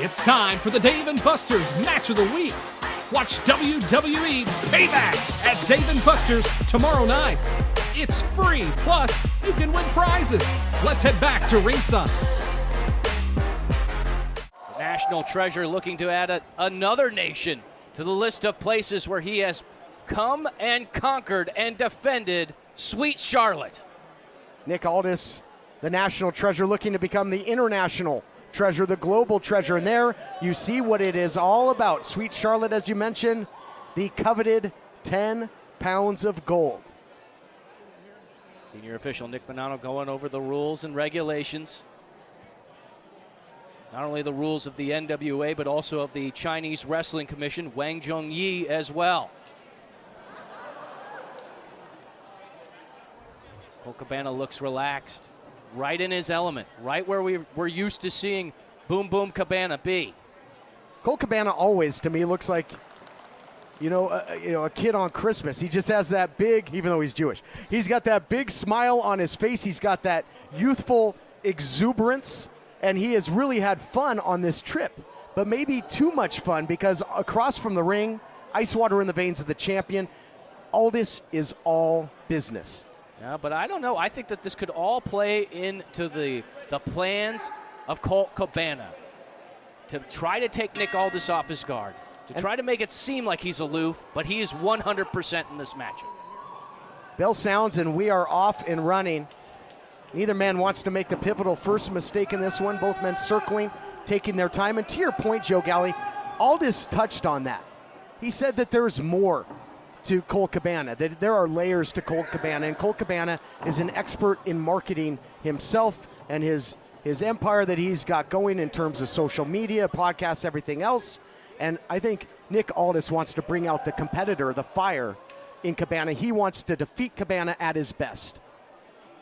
It's time for the Dave & Buster's Match of the Week. Watch WWE Payback at Dave & Buster's tomorrow night. It's free, plus you can win prizes. Let's head back to ringside. The national treasure looking to add another nation to the list of places where he has come and conquered and defended Sweet Charlotte. Nick Aldis, the national treasure, looking to become the international treasure, the global treasure. And there you see what it is all about. Sweet Charlotte, as you mentioned, the coveted 10 pounds of gold. Senior official Nick Bonanno going over the rules and regulations. Not only the rules of the NWA, but also of the Chinese Wrestling Commission, Wang Zhongyi as well. Colt Cabana looks relaxed, right in his element, right where we're used to seeing Boom Boom Cabana be. Colt Cabana always, to me, looks like, a kid on Christmas. He just has that big, even though he's Jewish, he's got that big smile on his face. He's got that youthful exuberance, and he has really had fun on this trip, but maybe too much fun, because across from the ring, ice water in the veins of the champion, Aldis is all business. Yeah, but I don't know. I think that this could all play into the plans of Colt Cabana to try to take Nick Aldis off his guard, to try to make it seem like he's aloof, but he is 100% in this matchup. Bell sounds, and we are off and running. Neither man wants to make the pivotal first mistake in this one. Both men circling, taking their time. And to your point, Joe Galley, Aldis touched on that. He said that there's more to Colt Cabana, that there are layers to Colt Cabana, and Colt Cabana is an expert in marketing himself and his empire that he's got going in terms of social media, podcasts, everything else. And I think Nick Aldis wants to bring out the competitor, the fire in Cabana. He wants to defeat Cabana at his best.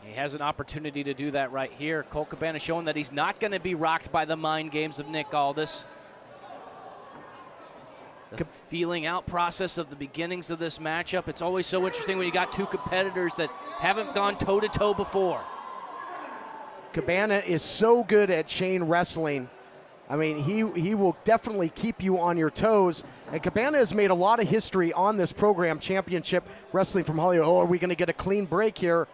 He has an opportunity to do that right here. Colt Cabana showing that he's not going to be rocked by the mind games of Nick Aldis. The feeling out process of the beginnings of this matchup. It's always so interesting when you got two competitors that haven't gone toe-to-toe before. Cabana is so good at chain wrestling. I mean, he will definitely keep you on your toes. And Cabana has made a lot of history on this program, Championship Wrestling from Hollywood. Oh, are we going to get a clean break here?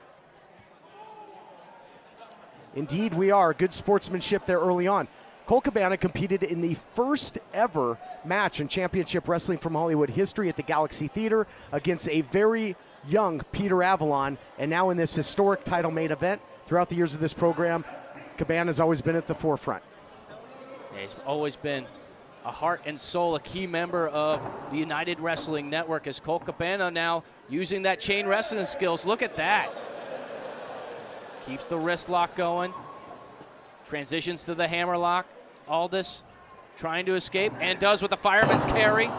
Indeed, we are. Good sportsmanship there early on. Colt Cabana competed in the first ever match in Championship Wrestling from Hollywood history at the Galaxy Theater against a very young Peter Avalon. And now in this historic title main event, throughout the years of this program, Cabana's always been at the forefront. Yeah, he's always been a heart and soul, a key member of the United Wrestling Network, as Colt Cabana now using that chain wrestling skills. Look at that. Keeps the wrist lock going. Transitions to the hammer lock. Aldis trying to escape, and does with the fireman's carry.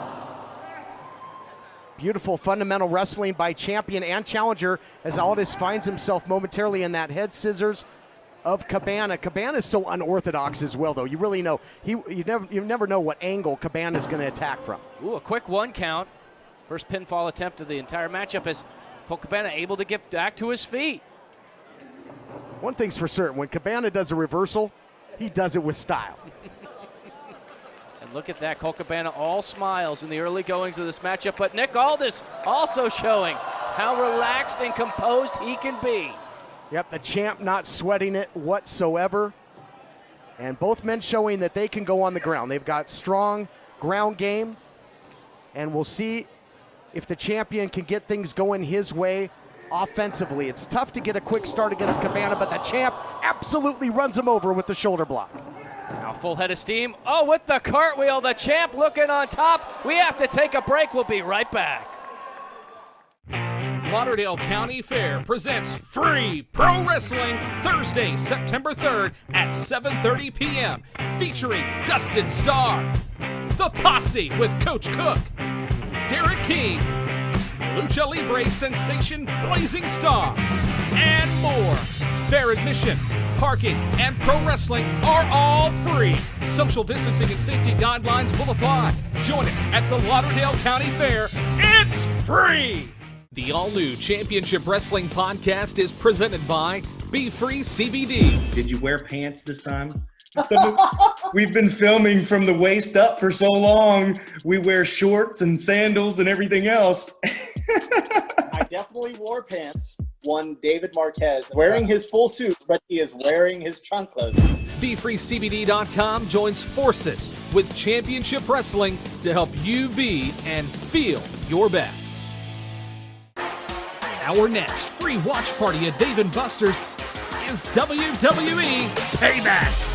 Beautiful fundamental wrestling by champion and challenger as Aldis finds himself momentarily in that head scissors of Cabana. Cabana is so unorthodox as well, though. You really know, you never know what angle Cabana is going to attack from. Ooh, a quick one count. First pinfall attempt of the entire matchup as Colt Cabana able to get back to his feet. One thing's for certain, when Cabana does a reversal, he does it with style. And look at that, Colt Cabana all smiles in the early goings of this matchup, but Nick Aldis also showing how relaxed and composed he can be. Yep, the champ not sweating it whatsoever. And both men showing that they can go on the ground. They've got strong ground game, and we'll see if the champion can get things going his way offensively. It's tough to get a quick start against Cabana, but the champ absolutely runs him over with the shoulder block. Now full head of steam. Oh, with the cartwheel, the champ looking on top. We have to take a break. We'll be right back. Lauderdale County Fair presents free pro wrestling Thursday, September 3rd at 7:30 p.m. featuring Dustin Starr, The Posse with Coach Cook, Derek King, Lucha Libre sensation Blazing Star, and more. Fair admission, parking, and pro wrestling are all free. Social distancing and safety guidelines will apply. Join us at the Lauderdale County Fair. It's free! The all-new Championship Wrestling podcast is presented by Be Free CBD. Did you wear pants this time? We've been filming from the waist up for so long. We wear shorts and sandals and everything else. I definitely wore pants. One David Marquez wearing his full suit, but he is wearing his chanclas. BeFreeCBD.com joins forces with Championship Wrestling to help you be and feel your best. Our next free watch party at Dave & Buster's is WWE Payback.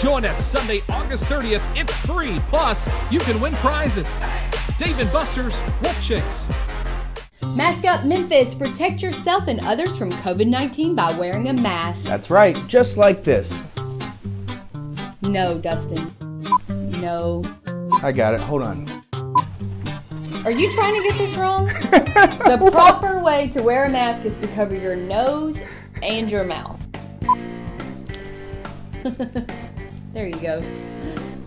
Join us Sunday, August 30th. It's free, plus you can win prizes. Dave & Buster's Wolf Chase. Mask Up Memphis. Protect yourself and others from COVID-19 by wearing a mask. That's right, just like this. No, Dustin. No. I got it, hold on. Are you trying to get this wrong? The proper way to wear a mask is to cover your nose and your mouth. There you go.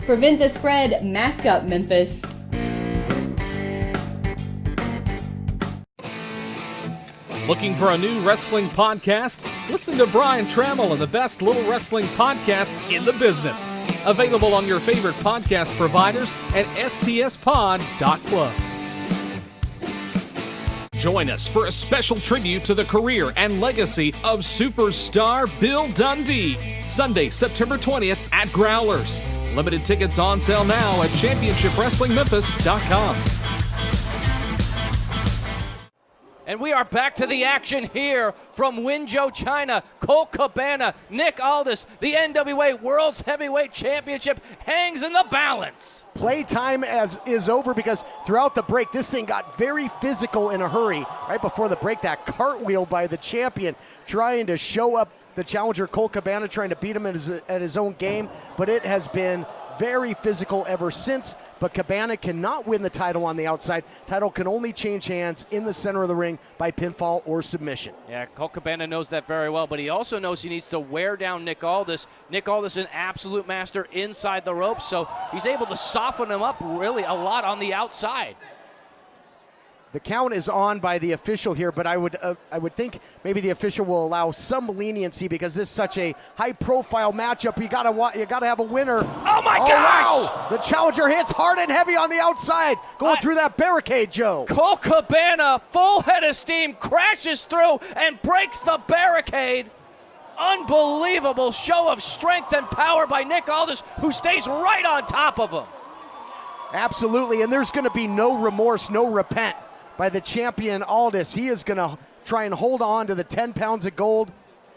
Prevent the spread. Mask Up Memphis. Looking for a new wrestling podcast? Listen to Brian Trammell and the best little wrestling podcast in the business. Available on your favorite podcast providers at stspod.club. Join us for a special tribute to the career and legacy of superstar Bill Dundee. Sunday, September 20th at Growlers. Limited tickets on sale now at championshipwrestlingmemphis.com. And we are back to the action here from Winzhou, China. Colt Cabana, Nick Aldis, the NWA World Heavyweight Championship hangs in the balance. Playtime is over because throughout the break, this thing got very physical in a hurry. Right before the break, that cartwheel by the champion trying to show up the challenger, Colt Cabana, trying to beat him at his own game. But it has been very physical ever since, but Cabana cannot win the title on the outside. Title can only change hands in the center of the ring by pinfall or submission. Yeah, Colt Cabana knows that very well, but he also knows he needs to wear down Nick Aldis. Nick Aldis, an absolute master inside the ropes, so he's able to soften him up really a lot on the outside. The count is on by the official here, but I would think maybe the official will allow some leniency because this is such a high-profile matchup. You gotta have a winner. Oh my gosh! Wow. The challenger hits hard and heavy on the outside, going through that barricade, Joe. Colt Cabana, full head of steam, crashes through and breaks the barricade. Unbelievable show of strength and power by Nick Aldis, who stays right on top of him. Absolutely, and there's going to be no remorse, no repent by the champion Aldis. He is going to try and hold on to the 10 pounds of gold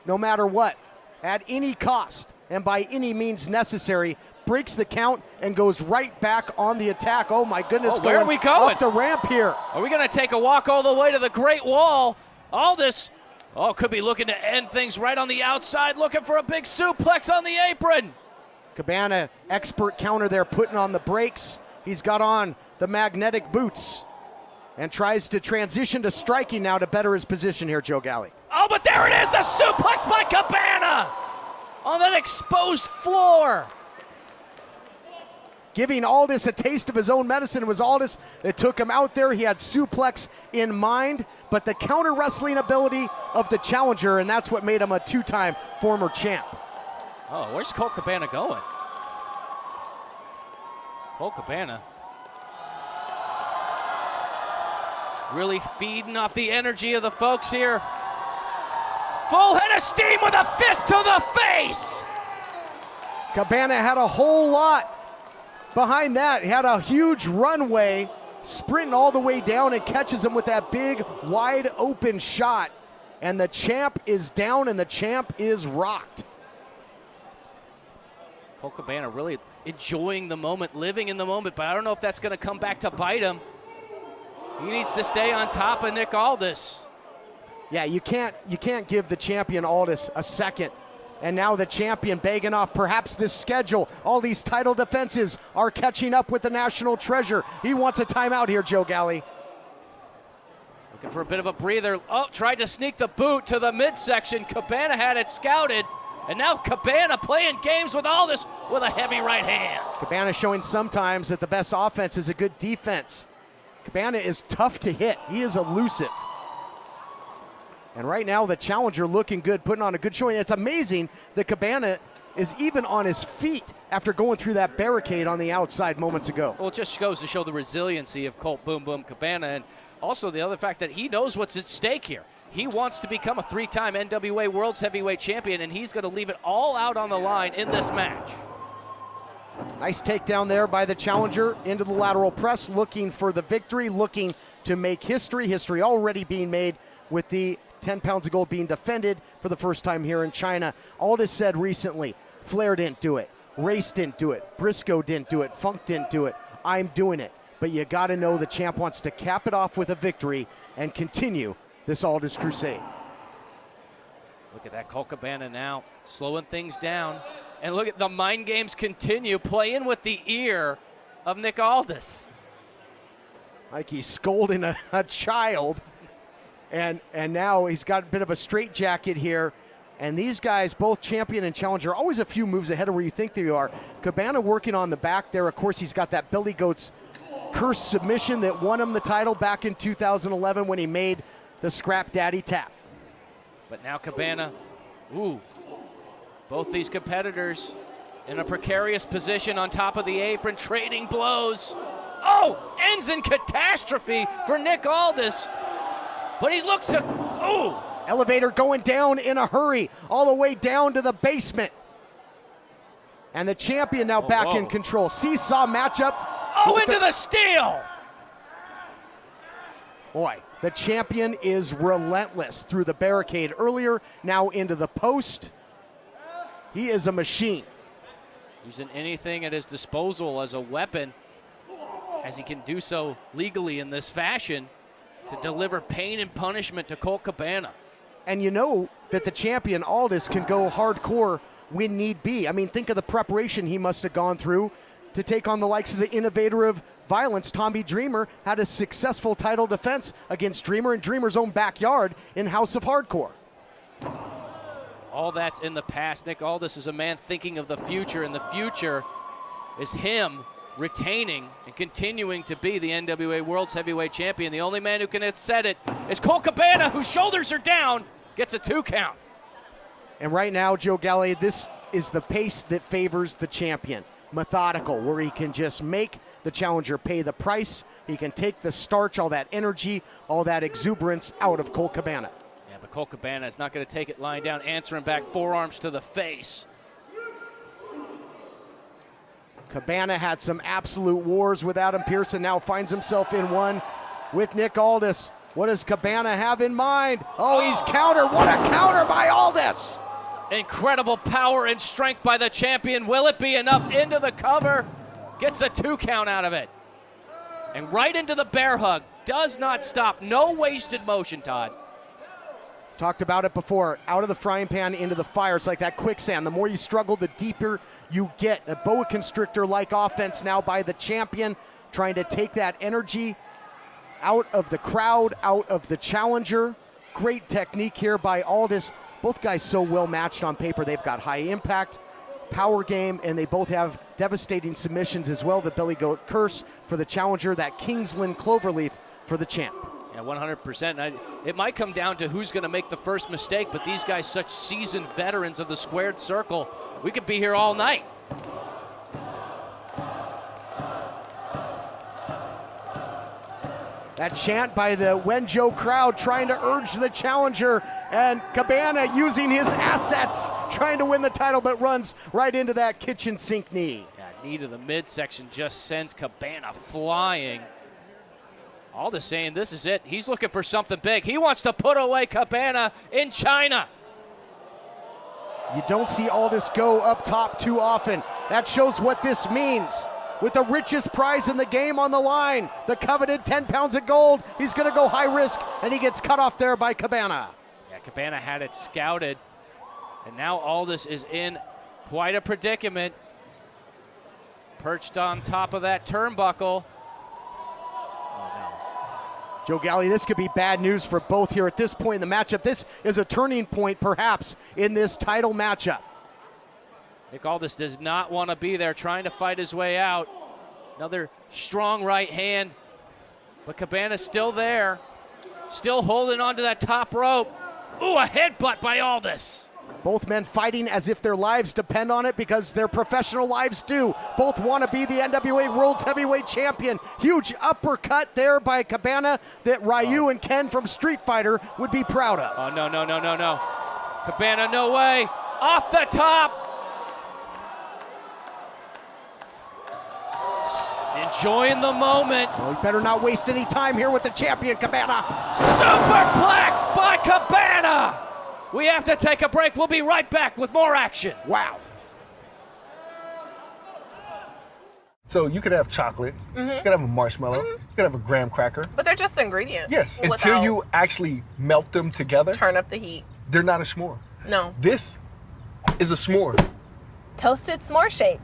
no matter what, at any cost and by any means necessary. Breaks the count and goes right back on the attack. Oh my goodness, where are we going? Up the ramp here. Are we going to take a walk all the way to the Great Wall? Aldis, could be looking to end things right on the outside, looking for a big suplex on the apron. Cabana, expert counter there, putting on the brakes. He's got on the magnetic boots and tries to transition to striking now to better his position here, Joe Galley. Oh, but there it is, the suplex by Cabana on that exposed floor. Giving Aldis a taste of his own medicine. It was Aldis that took him out there. He had suplex in mind, but the counter wrestling ability of the challenger, and that's what made him a two-time former champ. Oh, where's Colt Cabana going? Colt Cabana really feeding off the energy of the folks here. Full head of steam with a fist to the face. Cabana had a whole lot behind that. He had a huge runway, sprinting all the way down and catches him with that big, wide open shot. And the champ is down and the champ is rocked. Colt Cabana really enjoying the moment, living in the moment, but I don't know if that's going to come back to bite him. He needs to stay on top of Nick Aldis. Yeah, you can't give the champion Aldis a second. And now the champion begging off perhaps this schedule. All these title defenses are catching up with the national treasure. He wants a timeout here, Joe Galley. Looking for a bit of a breather. Oh, tried to sneak the boot to the midsection. Cabana had it scouted. And now Cabana playing games with Aldis with a heavy right hand. Cabana showing sometimes that the best offense is a good defense. Cabana is tough to hit. He is elusive. And right now the challenger looking good, putting on a good showing. It's amazing that Cabana is even on his feet after going through that barricade on the outside moments ago. Well, it just goes to show the resiliency of Colt Boom Boom Cabana, and also the other fact that he knows what's at stake here. He wants to become a 3-time NWA World Heavyweight Champion, and he's going to leave it all out on the line in this match. Nice takedown there by the challenger into the lateral press, looking for the victory, looking to make history. History already being made with the 10 pounds of gold being defended for the first time here in China. Aldis said recently, Flair didn't do it, Race didn't do it, Briscoe didn't do it, Funk didn't do it, I'm doing it. But you got to know the champ wants to cap it off with a victory and continue this Aldis crusade. Look at that, Colt Cabana now slowing things down. And look at the mind games continue, playing with the ear of Nick Aldis. Like he's scolding a child. And now he's got a bit of a straitjacket here. And these guys, both champion and challenger, always a few moves ahead of where you think they are. Cabana working on the back there. Of course, he's got that Billy Goat's curse submission that won him the title back in 2011 when he made the Scrap Daddy tap. But now Cabana, both these competitors in a precarious position on top of the apron, trading blows. Oh, ends in catastrophe for Nick Aldis. But he looks to, Elevator going down in a hurry, all the way down to the basement. And the champion now back in control. Seesaw matchup. Into the steel. Boy, the champion is relentless through the barricade earlier, now into the post. He is a machine. Using anything at his disposal as a weapon, as he can do so legally in this fashion, to deliver pain and punishment to Colt Cabana. And you know that the champion, Aldis, can go hardcore when need be. I mean, think of the preparation he must have gone through to take on the likes of the innovator of violence, Tommy Dreamer, had a successful title defense against Dreamer in Dreamer's own backyard in House of Hardcore. All that's in the past. Nick Aldis is a man thinking of the future, and the future is him retaining and continuing to be the NWA World Heavyweight Champion. The only man who can upset it is Colt Cabana, whose shoulders are down, gets a 2 count. And right now, Joe Galli, this is the pace that favors the champion. Methodical, where he can just make the challenger pay the price. He can take the starch, all that energy, all that exuberance out of Colt Cabana. Yeah, but Colt Cabana is not going to take it lying down, answering back, forearms to the face. Cabana had some absolute wars with Adam Pearson, now finds himself in one with Nick Aldis. What does Cabana have in mind? He's countered. What a counter by Aldis! Incredible power and strength by the champion. Will it be enough? Into the cover. Gets a 2 count out of it. And right into the bear hug. Does not stop. No wasted motion, Todd. Talked about it before. Out of the frying pan into the fire. It's like that quicksand. The more you struggle, the deeper you get. A boa constrictor-like offense now by the champion, trying to take that energy out of the crowd, out of the challenger. Great technique here by Aldis. Both guys so well matched on paper. They've got high impact, power game, and they both have devastating submissions as well. The Billy Goat Curse for the challenger, that Kingsland Cloverleaf for the champ. Yeah, 100%. It might come down to who's going to make the first mistake, but these guys, such seasoned veterans of the squared circle, we could be here all night. That chant by the Wenzhou crowd trying to urge the challenger, and Cabana using his assets trying to win the title, but runs right into that kitchen sink knee. Yeah, knee to the midsection just sends Cabana flying. Aldis saying this is it. He's looking for something big. He wants to put away Cabana in China. You don't see Aldis go up top too often. That shows what this means. With the richest prize in the game on the line, the coveted 10 pounds of gold, he's going to go high risk, and he gets cut off there by Cabana. Yeah, Cabana had it scouted, and now Aldis is in quite a predicament. Perched on top of that turnbuckle. Joe Galli, this could be bad news for both here at this point in the matchup. This is a turning point, perhaps, in this title matchup. Nick Aldis does not want to be there, trying to fight his way out. Another strong right hand, but Cabana's still there, still holding on to that top rope. Ooh, a headbutt by Aldis. Both men fighting as if their lives depend on it because their professional lives do. Both want to be the NWA World's Heavyweight Champion. Huge uppercut there by Cabana that Ryu and Ken from Street Fighter would be proud of. Oh, no, no, no, no, no. Cabana, no way. Off the top. Enjoying the moment. Oh, he better not waste any time here with the champion, Cabana. Superplex by Cabana. We have to take a break. We'll be right back with more action. Wow. So you could have chocolate, you could have a marshmallow, you could have a graham cracker. But they're just ingredients. Yes, until you actually melt them together. Turn up the heat. They're not a s'more. No. This is a s'more. Toasted s'more shake.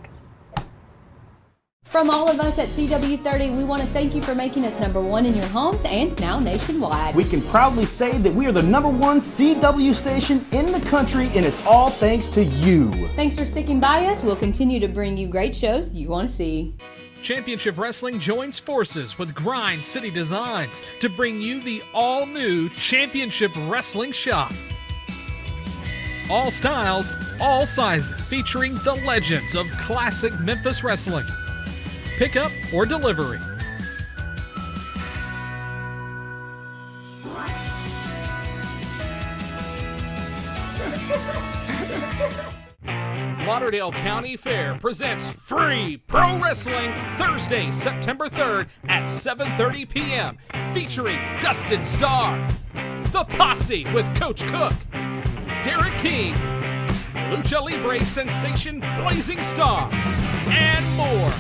From all of us at CW30, we want to thank you for making us #1 in your homes and now nationwide. We can proudly say that we are the #1 CW station in the country, and it's all thanks to you. Thanks for sticking by us. We'll continue to bring you great shows you want to see. Championship Wrestling joins forces with Grind City Designs to bring you the all-new Championship Wrestling shop. All styles, all sizes, featuring the legends of classic Memphis wrestling. Pickup or delivery. Lauderdale County Fair presents Free Pro Wrestling Thursday, September 3rd at 7:30 p.m. featuring Dustin Starr, The Posse with Coach Cook, Derek King, Lucha Libre sensation Blazing Star, and more.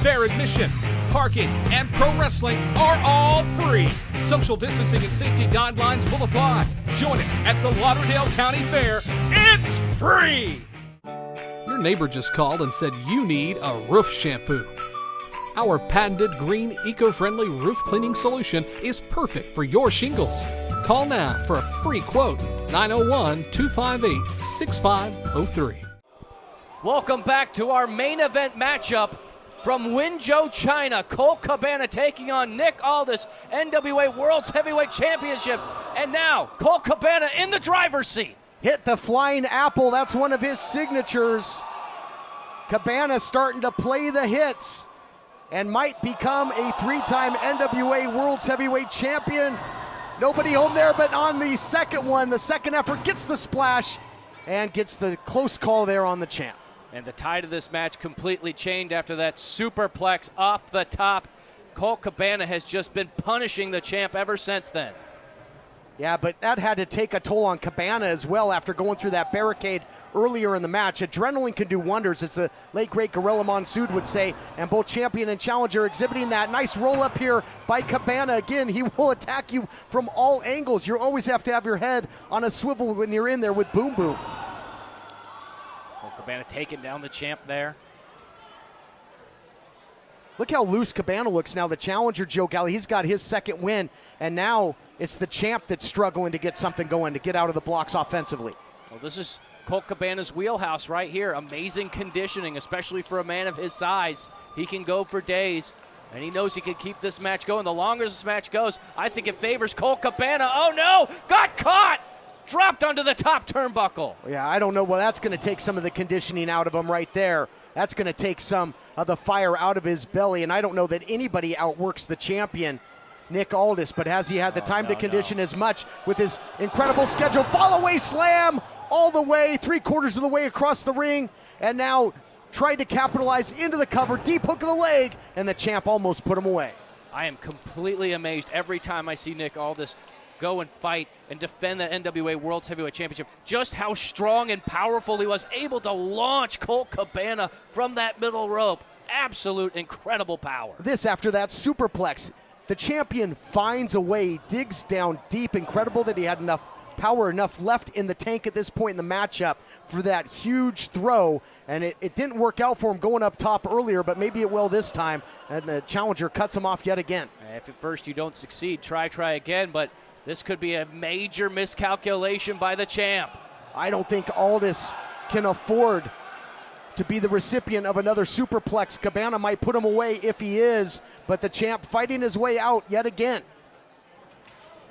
Fair admission, parking, and pro wrestling are all free. Social distancing and safety guidelines will apply. Join us at the Lauderdale County Fair. It's free! Your neighbor just called and said you need a roof shampoo. Our patented green, eco-friendly roof cleaning solution is perfect for your shingles. Call now for a free quote, 901-258-6503. Welcome back to our main event matchup. From Winzhou, China, Colt Cabana taking on Nick Aldis, NWA World's Heavyweight Championship. And now, Colt Cabana in the driver's seat. Hit the flying apple, that's one of his signatures. Cabana starting to play the hits and might become a 3-time NWA World's Heavyweight Champion. Nobody home there, but on the second one, the second effort gets the splash and gets the close call there on the champ. And the tide of this match completely changed after that superplex off the top. Colt Cabana has just been punishing the champ ever since then. Yeah, but that had to take a toll on Cabana as well after going through that barricade earlier in the match. Adrenaline can do wonders, as the late, great Gorilla Monsoon would say, and both champion and challenger exhibiting that. Nice roll up here by Cabana. Again, he will attack you from all angles. You always have to have your head on a swivel when you're in there with Boom Boom. Cabana taking down the champ there. Look how loose Cabana looks now. The challenger, Joe Galli, he's got his second win, and now it's the champ that's struggling to get something going, to get out of the blocks offensively. Well, this is Colt Cabana's wheelhouse right here. Amazing conditioning, especially for a man of his size. He can go for days, and he knows he can keep this match going. The longer this match goes, I think it favors Colt Cabana. Oh, no! Got caught! Dropped onto the top turnbuckle. Yeah, I don't know. Well, that's going to take some of the conditioning out of him right there. That's going to take some of the fire out of his belly, and I don't know that anybody outworks the champion, Nick Aldis, but has he had the time to condition as much with his incredible schedule? Fall away slam all the way, 3/4 of the way across the ring, and now tried to capitalize into the cover, deep hook of the leg, and the champ almost put him away. I am completely amazed every time I see Nick Aldis go and fight and defend the NWA World Heavyweight Championship, just how strong and powerful he was, able to launch Colt Cabana from that middle rope. Absolute incredible power. This after that superplex. The champion finds a way, digs down deep. Incredible that he had enough power, enough left in the tank at this point in the matchup for that huge throw. And it didn't work out for him going up top earlier, but maybe it will this time. And the challenger cuts him off yet again. If at first you don't succeed, try again, but this could be a major miscalculation by the champ. I don't think Aldis can afford to be the recipient of another superplex. Cabana might put him away if he is, but the champ fighting his way out yet again.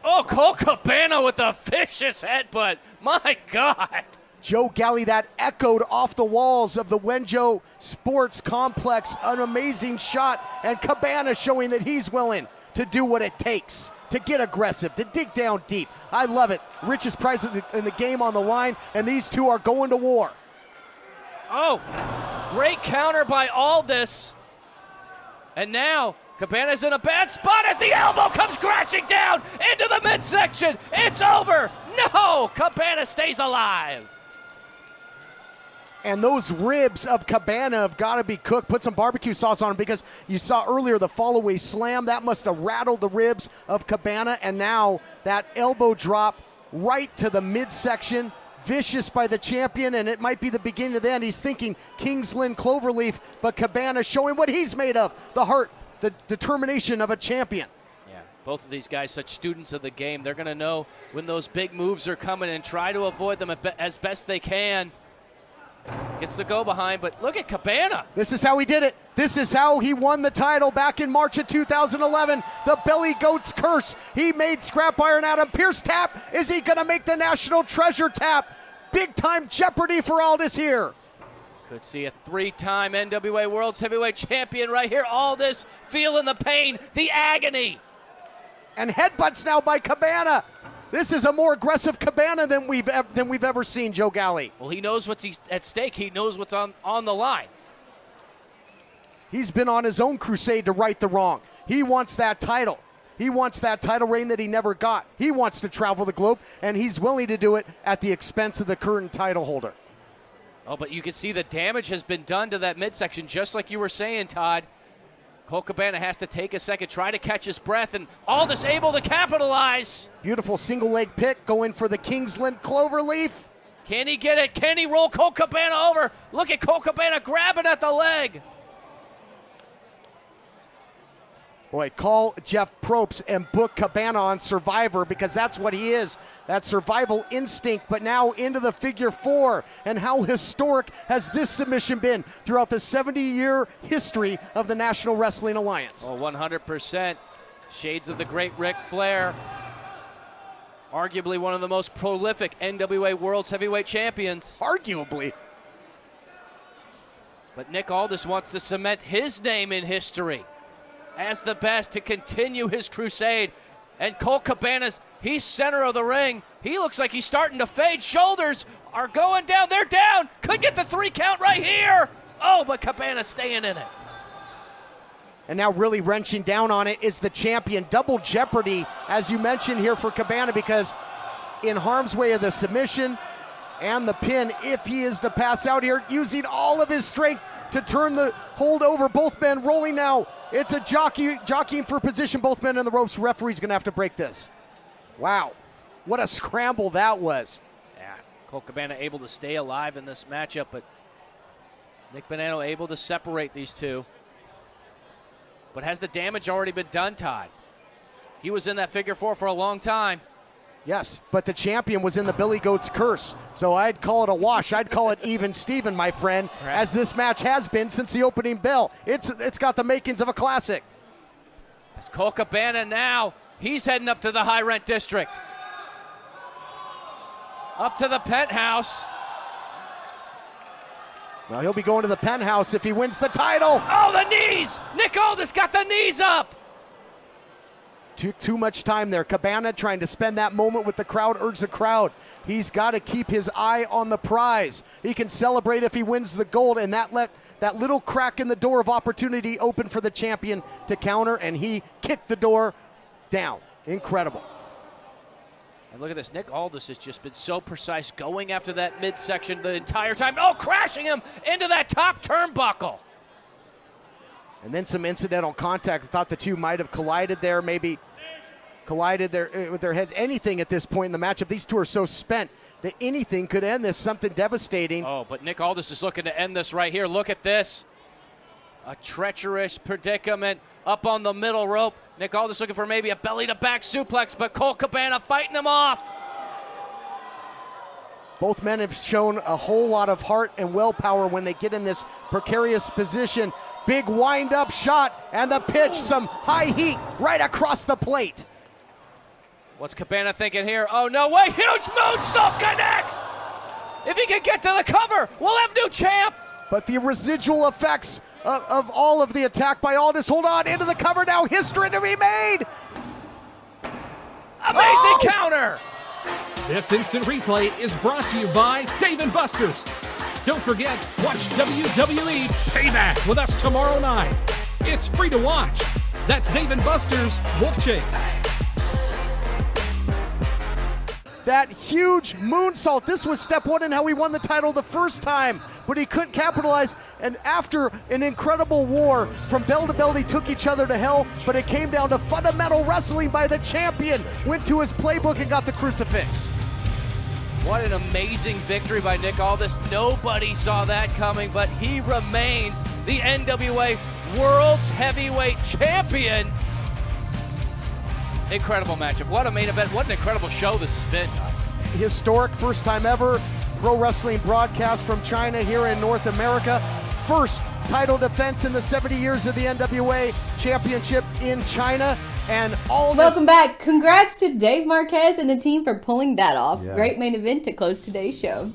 Oh, Colt Cabana with a vicious headbutt. My God. Joe Galley, that echoed off the walls of the Wenjo Sports Complex. An amazing shot, and Cabana showing that he's willing to do what it takes, to get aggressive, to dig down deep. I love it. Richest prize in the game on the line, and these two are going to war. Oh, great counter by Aldis. And now Cabana's in a bad spot as the elbow comes crashing down into the midsection. It's over. No, Cabana stays alive. And those ribs of Cabana have got to be cooked. Put some barbecue sauce on them, because you saw earlier the fall-away slam. That must have rattled the ribs of Cabana. And now that elbow drop right to the midsection. Vicious by the champion, and it might be the beginning of the end. He's thinking Kingsland Cloverleaf, but Cabana showing what he's made of. The heart, the determination of a champion. Yeah, both of these guys such students of the game. They're going to know when those big moves are coming and try to avoid them as best they can. Gets the go behind, but look at Cabana. This is how he did it. This is how he won the title back in March of 2011. The Belly Goat's curse. He made Scrap Iron Adam Pearce tap. Is he going to make the National Treasure tap? Big time jeopardy for Aldis here. Could see a 3-time NWA World Heavyweight Champion right here. Aldis feeling the pain, the agony. And headbutts now by Cabana. This is a more aggressive Cabana than we've ever seen, Joe Galley. Well, he knows what's at stake. He knows what's on the line. He's been on his own crusade to right the wrong. He wants that title. He wants that title reign that he never got. He wants to travel the globe, and he's willing to do it at the expense of the current title holder. Oh, but you can see the damage has been done to that midsection, just like you were saying, Todd. Colt Cabana has to take a second, try to catch his breath, and Aldis able to capitalize. Beautiful single leg pick going for the Kingsland Cloverleaf. Can he get it? Can he roll Colt Cabana over? Look at Colt Cabana grabbing at the leg. Boy, call Jeff Probst and book Cabana on Survivor, because that's what he is, that survival instinct. But now into the figure four, and how historic has this submission been throughout the 70-year history of the National Wrestling Alliance? Oh, 100%. Shades of the great Ric Flair. Arguably one of the most prolific NWA World's Heavyweight Champions. Arguably. But Nick Aldis wants to cement his name in history as the best, to continue his crusade. And Colt Cabana's, he's center of the ring. He looks like he's starting to fade. Shoulders are going down. They're down. Could get the 3 count right here. Oh, but Cabana's staying in it. And now really wrenching down on it is the champion. Double jeopardy, as you mentioned here, for Cabana, because in harm's way of the submission and the pin, if he is to pass out here, using all of his strength to turn the hold over. Both men rolling now. It's a jockeying for position. Both men in the ropes. Referee's going to have to break this. Wow. What a scramble that was. Yeah, Colt Cabana able to stay alive in this matchup, but Nick Bonanno able to separate these two. But has the damage already been done, Todd? He was in that figure four for a long time. Yes, but the champion was in the Billy Goat's curse. So I'd call it a wash. I'd call it even Steven, my friend, as this match has been since the opening bell. It's got the makings of a classic. It's Colt Cabana now. He's heading up to the high rent district. Up to the penthouse. Well, he'll be going to the penthouse if he wins the title. Oh, the knees! Nick Aldis got the knees up. Too much time there. Cabana trying to spend that moment with the crowd, urge the crowd. He's got to keep his eye on the prize. He can celebrate if he wins the gold, and that little crack in the door of opportunity open for the champion to counter, and he kicked the door down. Incredible. And look at this. Nick Aldis has just been so precise going after that midsection the entire time. Oh, crashing him into that top turnbuckle. And then some incidental contact. I thought the two might have collided there, maybe collided with their heads. Anything at this point in the matchup. These two are so spent that anything could end this, something devastating. Oh, but Nick Aldis is looking to end this right here. Look at this. A treacherous predicament up on the middle rope. Nick Aldis looking for maybe a belly-to-back suplex, but Colt Cabana fighting him off. Both men have shown a whole lot of heart and willpower when they get in this precarious position. Big wind-up shot, and the pitch, some high heat right across the plate. What's Cabana thinking here? Oh, no way. Huge moonsault connects. If he can get to the cover, we'll have new champ. But the residual effects of all of the attack by Aldis. Hold on, into the cover now. History to be made. Amazing counter. This instant replay is brought to you by Dave & Buster's. Don't forget, watch WWE Payback with us tomorrow night. It's free to watch. That's Dave & Buster's Wolf Chase. That huge moonsault. This was step one in how he won the title the first time, but he couldn't capitalize. And after an incredible war from bell to bell, they took each other to hell, but it came down to fundamental wrestling by the champion. Went to his playbook and got the crucifix. What an amazing victory by Nick Aldis. Nobody saw that coming, but he remains the NWA World's Heavyweight Champion. Incredible matchup. What a main event. What an incredible show this has been. Historic, first time ever pro wrestling broadcast from China here in North America. First title defense in the 70 years of the NWA Championship in China. And all Welcome back. Congrats to Dave Marquez and the team for pulling that off. Yeah. Great main event to close today's show.